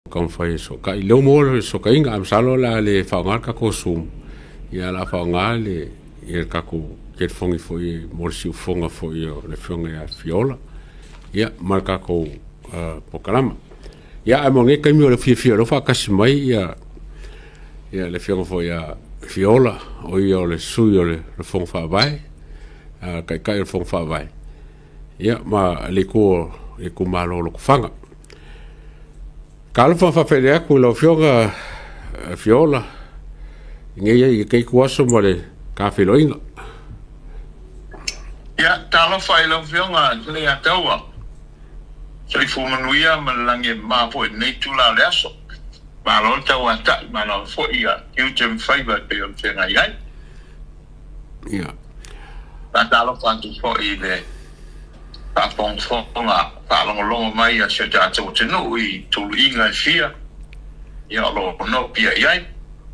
Kam fai so ka lo mo so ka inga am salo la le fa ka ko sum ia la fa le ia ka ko ke fongi foi mo si fonga foi le fonga ya Fiaola ia marka ko pokalama ia a mo nge ka mi le fi lo fa ka si mai ia le fonga foi ya Fiaola o ia le sui o le fonga fa vai ka le fonga fa vai ia ma le ko malo lo ko fanga Kalfa fa fele aku lo fioga Fiaola ngai ke kuaso mole ka filoinga ya talo fa lo fioga le atawa sai fu manuia malange ma po nei tula leso ma lo tawa ta ma lo fo ia you tem favor pe on tena ia ya talo fa tu fo ile pa pon fonga pa long mai a Asiata Tautai tu inga fia ya lo no pia ia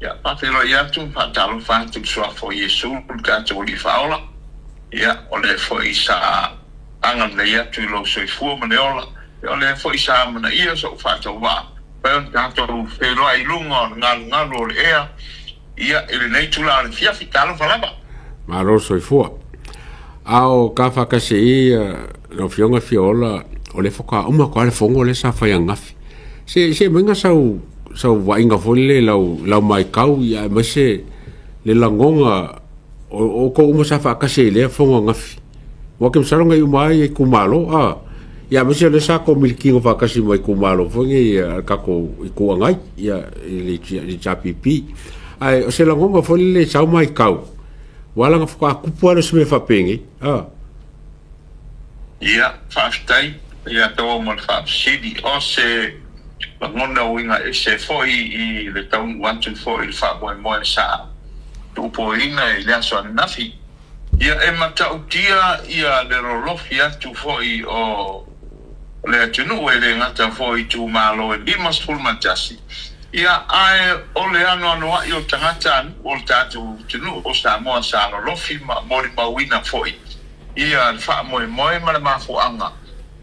ya pa te lo ia tu pa talo fa tu so fo Yesu ka tu li faola ya ole fo isa angan le ia tu lo so fu maneola ole fo isa mana ia so fa to wa pa on ka to fe lo ai lungo ngal lo ia ia ele nei tu la fia fitalo fa laba ma ro so fu ao ka fa ka se no fionga Fiaola o le foka uma ko le fongo le sa fa ngafi se menga sau wa inga folle lau mai kau ya mase le langonga o ko uma sa fa ka se le fongo ngafi wa ke msalonga yu mai ku malo ya mase le sa ko milki ngo fa ka si mai ku malo fongi ka ko ku ngai ya le chapipi ai o se langonga folle sa mai kau wala nga foka ku po le se fa pengi ia faftai ia to mo fa sidi o se ngona winga se foi I le tau 1.4 il fa mo sa tu po ina ile so nafi ia e mata utia ia le rolofia tu foi o le tunu ele ngata foi tu malo e mas full matasi ia ai o le ano io tangata o tatu tunu o sa mo sa rolofi ma wina foi ia fa mo ma fuanga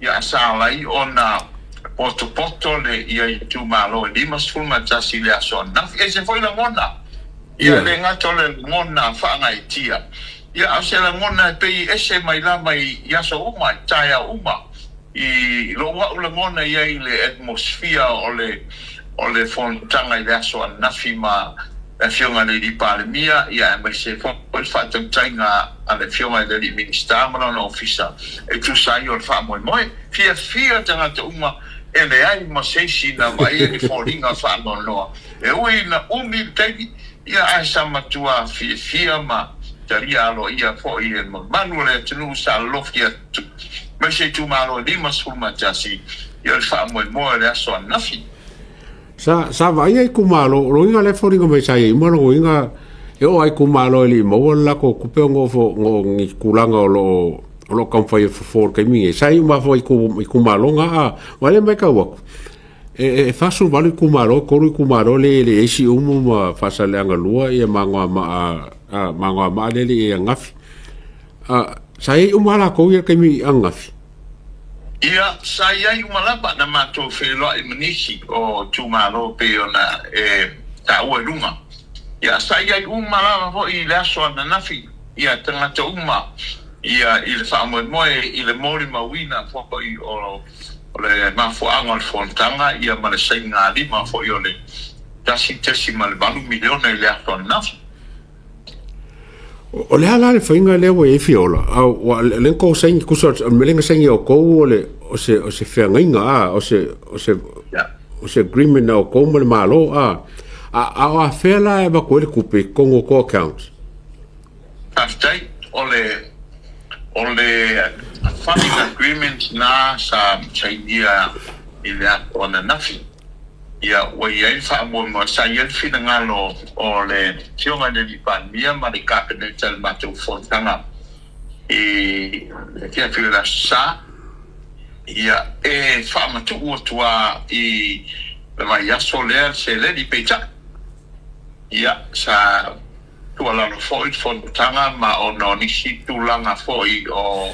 ia sa lai ona poto le ia tu malo di mas full matasi le so na e se foi la mona ia le ngato le mona fa ngai tia ia a se la mona pe ese mai la mai ia so uma taya uma I lo wa le mona ia I le atmosphere o le fontanga ia so na fima e fionga le di palemia ia me se fo il fatto tanga alle fionga le di ministero no officer e tu sai o fa mo fia tanga te uma e le ai ma se si na vai e foringa fa no e ui na umi tegi ia a sama tua fia ma taria lo ia fo ia manuele tenu sa lofia tu me se tu malo di masuma jasi ia fa mo le so nafi sa vai ai ku malo lo inga le foringa mai sai mo lo inga e o ai ku malo li mo la ko ku pe ngo fo ngo ngi kulanga lo kam fai for ke mi sai ma fo ku malo nga wale mai ka wa e fa su vale ku malo le si ma fa sa le anga lua e mangwa ma le ngafi sai la ko ye ke mi ngafi ia saya umalapa na mato felo I manisi o tumalo pe ona ta uelunga ia saya umalapa fo I laso na nafi ia tanga to uma ia il fa mo I le moli mawina fo I o le ma fo angol fontanga ia ma le singa di ma fo I ole tasi mal 1 miliona le ato nafi o le ala le fainga le o e Fiaola o le ko sen ku so melenga sen o ko o se fenga o se agreement o ko mo malo a fela e ba ko le kupe kongo ko account aftai ole funding agreement na sa China ile ona nafi ia wa ia fa mo sa ia fina ngalo o le tionga de pan mia ma de capital ma tu fontanga che fila la sa ia fa ma tu tua ma ia soler se le di pecha ia sa tu ala no foi fontanga ma o no ni si tu langa foi o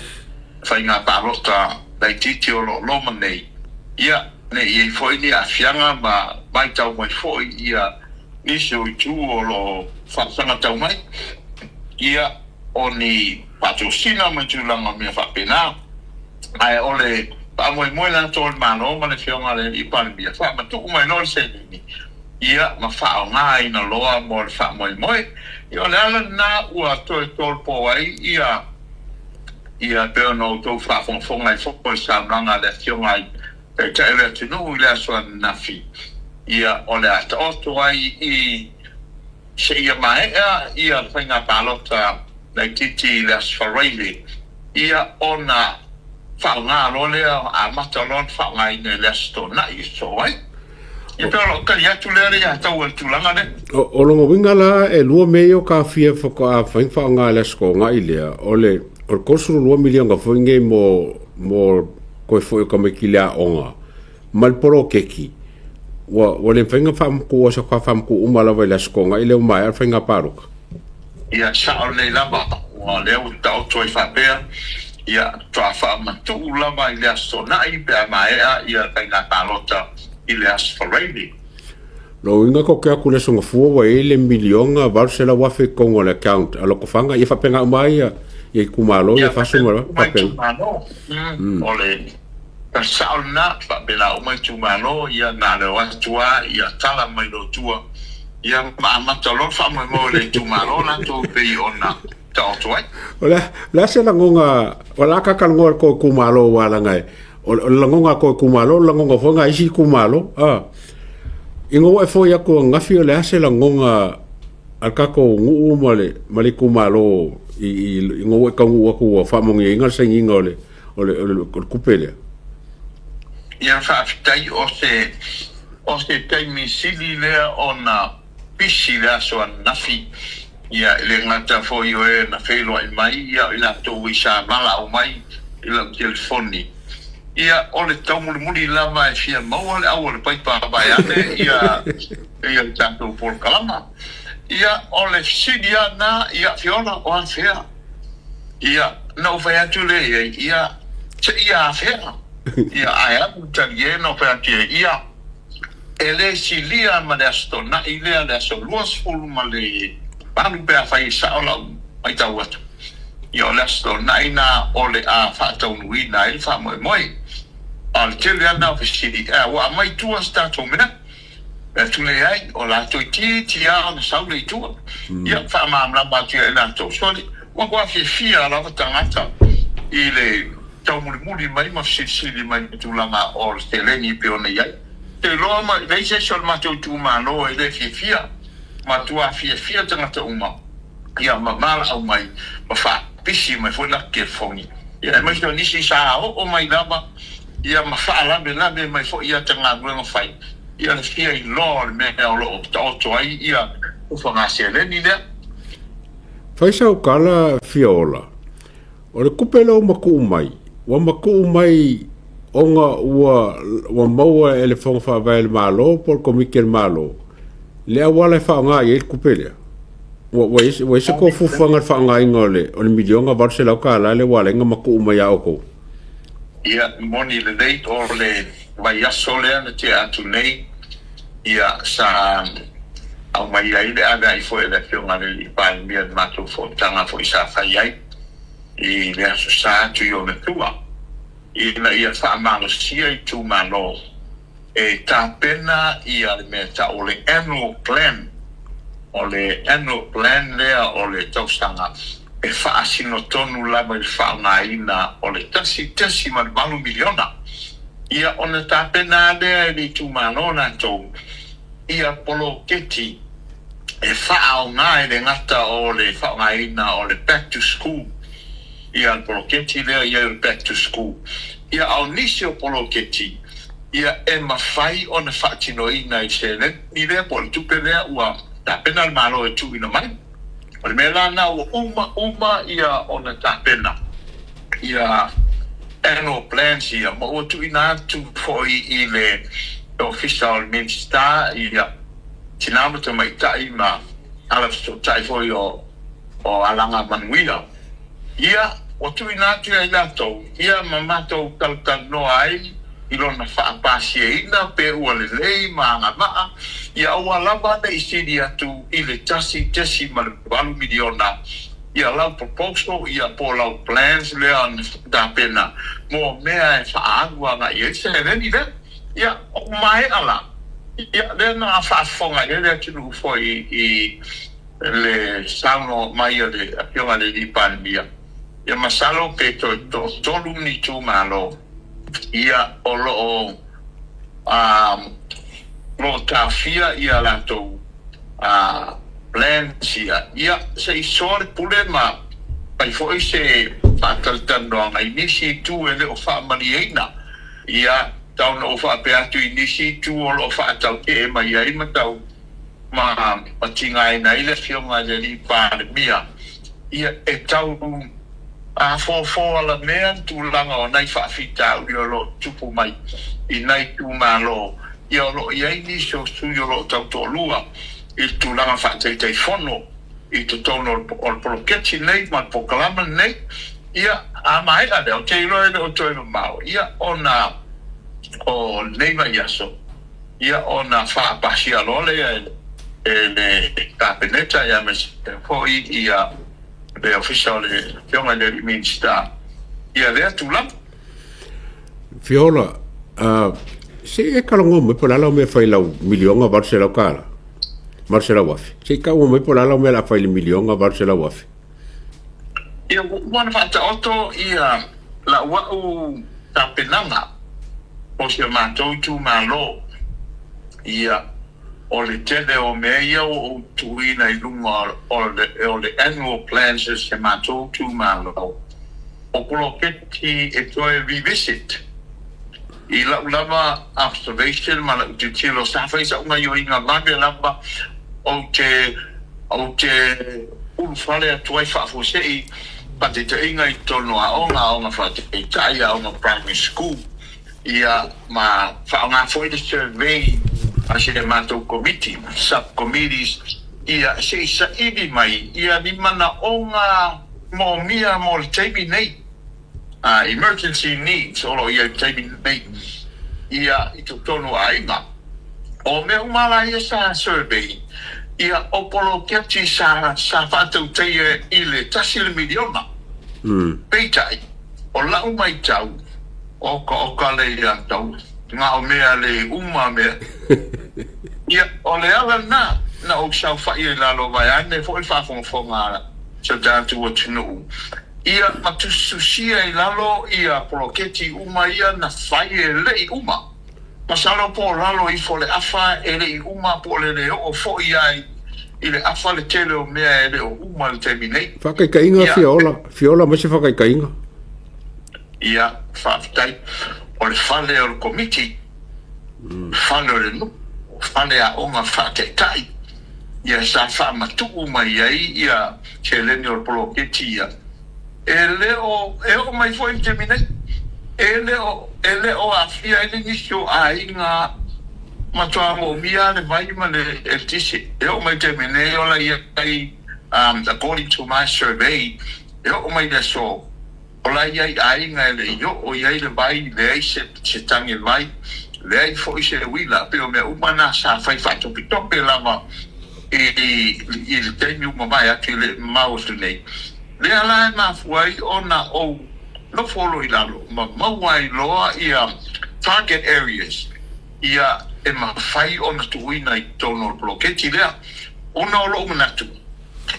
fa inga balota dai titio lo manei ia ne i foi ni afianga ma mai tau mai foi ia nisi o tu o lo whaasanga tau mai ia o ni patrosina mai tu langa mea whapena ai ole pa moe moe na tō mano ma le whionga le i pāle mia wha ma tuku mai no le se ni ia ma whao ngā ina loa mo le wha moe moe ia le ala nā ua toi tōl po ai ia peo no tō whafonga i whoko sa mranga le whionga i te ere tunu i le asua nafi ia o le ata oto ai i se ia maea ia le whainga pālota nei titi le asfareile ia ona whaunga lolea a matalon whaunga i ne le asto na i so ai ia pero kari atu lere ia tau al tulanga ne o longo winga la e lua meo ka fia whako a whainga le asko nga i lea o le kosuru 2 miliona whainga mo koe fwoi ka me ki lea onga malporo keki wa le whainga whamku o sa kwa whamku umalawa i le asko nga i leo mai al whainga paruka ia sao le lama o leo tau toi whapea ia toa whaamatu ulama i le asto na i pia maea ia kaina tālota i le asfareili. Lo inga ko kia kule songa fua wa ele milionga varsela wafe kongo le account alo ko fanga ia whapenga umai ia i kumalo ia whasunga whapenga. Ole ka sao na whapena umai tumalo ia nā leo atua ia tala mai lo tua ia maamata lo whamai mo le tumalo na tō pei ona la se la ngonga wala ka kalngo ko kumalo wala ngai o la ngonga ko kumalo la ngonga fo ngai si kumalo ingo e fo ya ko ngafi le se la ngonga al ka ko ngu male kumalo i ingo e ka ngu ko fa mo ngi ngal se ngi ngole o kupele ia fa tai o se tai mi sili le ona pisi la so nafi ia le ngata fo yo e na felo ai mai ia ila to wisha mala o mai ila telefoni ia ole tomu muli lava e fia mau le au le pai pa bai ane ia tanto por kalama ia ole sidia na ia Fiaola o afea ia no vai atu le ia ia afea ia aia tagie no vai atu ia ele silia madesto na ile le so luas fulu male panu pe a fai saola mai tau atu. Ia o lesto naina ole a whaatau nui na il wha moe moe. Al tele ana o fisiri. Wa mai tua stato mena. E tule ai o la toi ti a na saule i tua. Ia wha maamla batia e na tau soli. Wa kua fia la tangata. I le tau muli mai ma fisiri mai tulanga o le teleni pe ona iai. Te loa ma leise sol matou tu malo e le fia. Ma tua fia tangata uma ia mala au mai ma fa pisi mai foi la ke fongi ia mai so nisi sa o mai lava ia ma fa la be mai foi ia tanga ngwe fai ia le fia i lor me o lo to ai ia o fa ngasele ni le fai sa o kala Fiaola o le kupelo maku mai wa maku mai onga ua maua ele fonga fa vai malo por komikel malo le awala fa nga ye kupele wa ise ko fufanga fa nga ingole o milionga varsela ka la le wala nga maku mai ako ia moni le date or le vai asole na te atu nei ia sa au mai ai le aga i foi le fiona le pai mia mato fo tanga fo isa fai ai i le sa tu yo me tua i na ia fa malo sia i tu malo e ta pena ia le meta o le annual plan lea o le tausanga e fa asino tonu lava i fa nga ina o le tasi malu miliona ia ona ta pena lea li tu manona to ia polo keti e fa au nga e le ngata o le fa nga ina o le back to school ia polo keti lea ia back to school ia au nisi o polo keti ia e mawhai o na whaatino i nei se le ni le po le tupe lea ua ta pena al malo e tu ina mai o le mea na ua uma ia o na ta pena ia annual plans ia ma ua tu ina tu foi i le official minister ia tinama te mai tai ma ala so tai foi o alanga manuia ia o tu ina tu ai lato ia mamato kalkal no ai ilona whaapasia pe ua lelei maanga ia ua lava na isiri atu i le tasi ma le 8 miliona ia lau proposal ia po lau plans lea da pena mo mea e whaagua nga ia se reni le ia o mai ala ia le na whaafonga le tunu fo i le sauno mai le apionga le li pandemia ia masalo pe tolu ni tu malo ia o lo lo tafia ia lato plans ia se sore problema pai foi se fataltando nga inisi tu ele o fa mariena ia tau no fa pe atu inisi tu o lo fa tau e mai ai matau ma patinga ina ile fionga le li pandemia ia e tau fo la mea tu langa o nai whaafita uri o lo tupu mai i nai tu malo i o lo i aini so sui o lo tau to lua i tu langa whaatei fono i tu tono o poloketi nei ma pokalama nei ia a mai a leo te ilo e o toi mao ia ona o nei mai aso ia ona whaapasi alole e le kapeneta ia me hoi ia le official le fiona le minister ia le tulang Fiaola se e kalongo me pola la me fai la miliona Barcelona kala Marcela wafi se ka mo me pola la me la fai le miliona Barcelona wafi ia wana fata auto ia la wa u tapenanga o se matou tu malo ia o le tele o mea o tuina i lunga o le annual plans se matou tu malo o poloketi e toi revisit i la ulama observation ma la utilo safai sa unga yo inga mage lamba o te ulufale a toi whaafosei pa te te inga i tono a onga whate i taia onga primary school ia ma whaonga foi de survey a se le matou committee subcommittees ia se sa ibi mai ia ni mana onga mo mia mo le teibi nei emergency needs olo ia teibi nei ia i tono a inga o me umala ia sa survey ia opolo keti sa whatau teie i le tasi le miliona peitai o lau mai tau o ka le ia tau nga o mea le mea ia o le ala na o sau whai e lalo vai ane fo i whafonga sa dātu o tunu ia matususia i lalo ia poloketi ia na whai e lei masalo po lalo i fo le afa e lei po le o fo i ai i le afa le tele o mea e le o le terminate whakaikainga Fiaola masi whakaikainga ia whaafitai o le whale o le committee whale o le nu whale a onga whaateitai ia sa whaamatuku mai ai ia se leni o le poloketi ia e leo mai fo i terminate e leo a fia i le nisio a inga matua mo mia le vai ma le tisi e mai terminate o la ia according to my survey e mai le so ola ia ai nga le yo o ia le vai le se tangi vai le fo se wila pe o me umana sa fai fatto pitope lava il temi uma vai atu le mau tu nei le ala ma fuai ona o no follow ilalo ma wai loa ia target areas ia e ma fai ona tuina i tono bloketi lea ona o lo manatu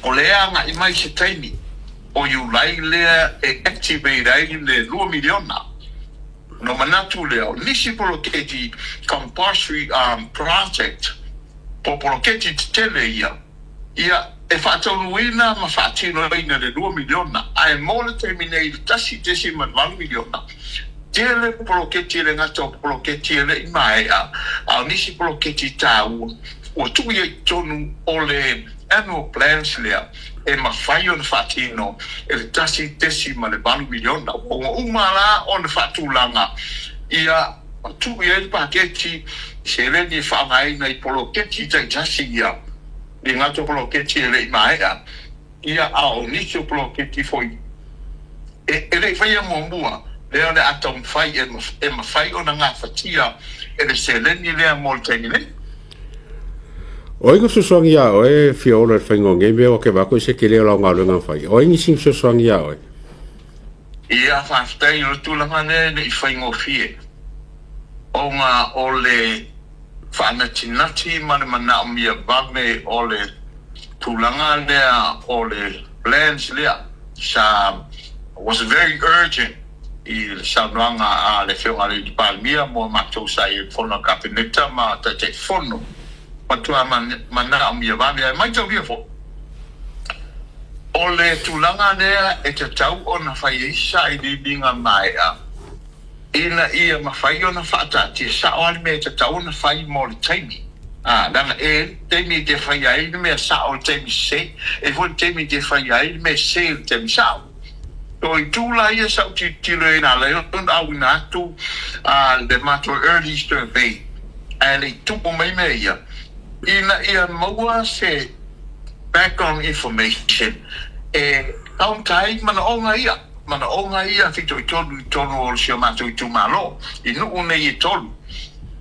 o lea nga i mai se taimi o you lai lea e activate ai le 2 miliona no manatu lea nisi poloketi compulsory project po poloketi tele ia e whaataunuina ma whaatino reina le 2 miliona ai mole terminate tasi ma 1 miliona tele poloketi le ngato poloketi le imai a nisi poloketi tau o tu ia tonu o le annual plans lea e ma fai on fatino e tasi ma le 1 miliona o umala on fatulanga ia tu ia il paketi se le ni fa mai nei poloketi tasi ia ni ngato poloketi le mai ia a o nisio poloketi foi e le fai mo mua leo le atom fai e ma fai ona nga fatia e le seleni le molteni le o inga susuangi ya o e Fiaola e whaingo nge o ke wako se ke leo lau ngā runga whai o ingi sing susuangi ya o ia whaftai o tūlanga le I whaingo fie o ngā o le whaanatinati mana o mia vame o le tūlanga lea o le plans lea sa was very urgent I le saunoanga a le whionga le Palmia mo mātou sai e whono kapineta ma ta te whono matua mana o mia vame ai mai tau ria fo o le tūlanga lea e te tau o na whai eisa I li binga mai a ina ia ma whai o na whaata tia sa o ali me te tau na whai mo le taimi danga e taimi te whai ai me sa o le taimi se e fo taimi te whai ai me se le taimi sa o I tūla ia sa o tilo e nā leo au ina atu le mato early Easter Bay e le tupo mai me ia ina ia maua se background information e Tautai mana onga ia fito I tonu o le sio mato I tūmalo I nuu nei I tolu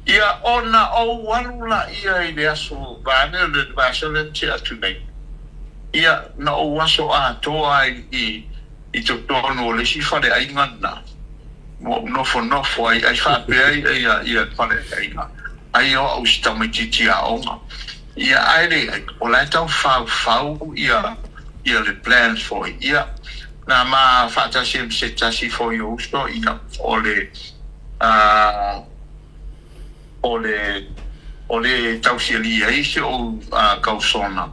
ia ona o walula ia I le aso vane le vaso le te atu nei ia na o waso a toa I to tonu o le si whare ai ngana nofo ai whape ai ia whare ai ngana ai o au stamai titi a onga ia aere o lai tau fau ia le plans for ia na ma fatasi se tasi for you sto ia ole tau siali ai se o kausona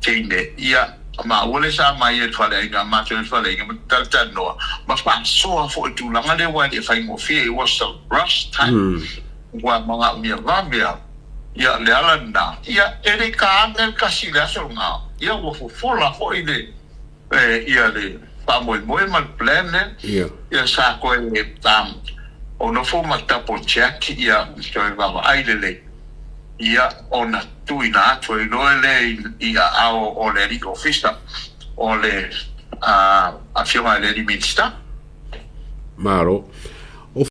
tine ia ma ole sa mai e fale nga ma te fale nga ta no ma fa so for tu langa le wa e fai mo fie it was a rush time wa mga mia ia le alanda ia ele ka angel kasila so nga ia wo fola fo ile ia le pa mo mal plan ne ia sa ko e tam o no fo ma tapo check ia so va ai le ia ona tuina to no le ia ao o le rico fista o le a fioma le limita Maro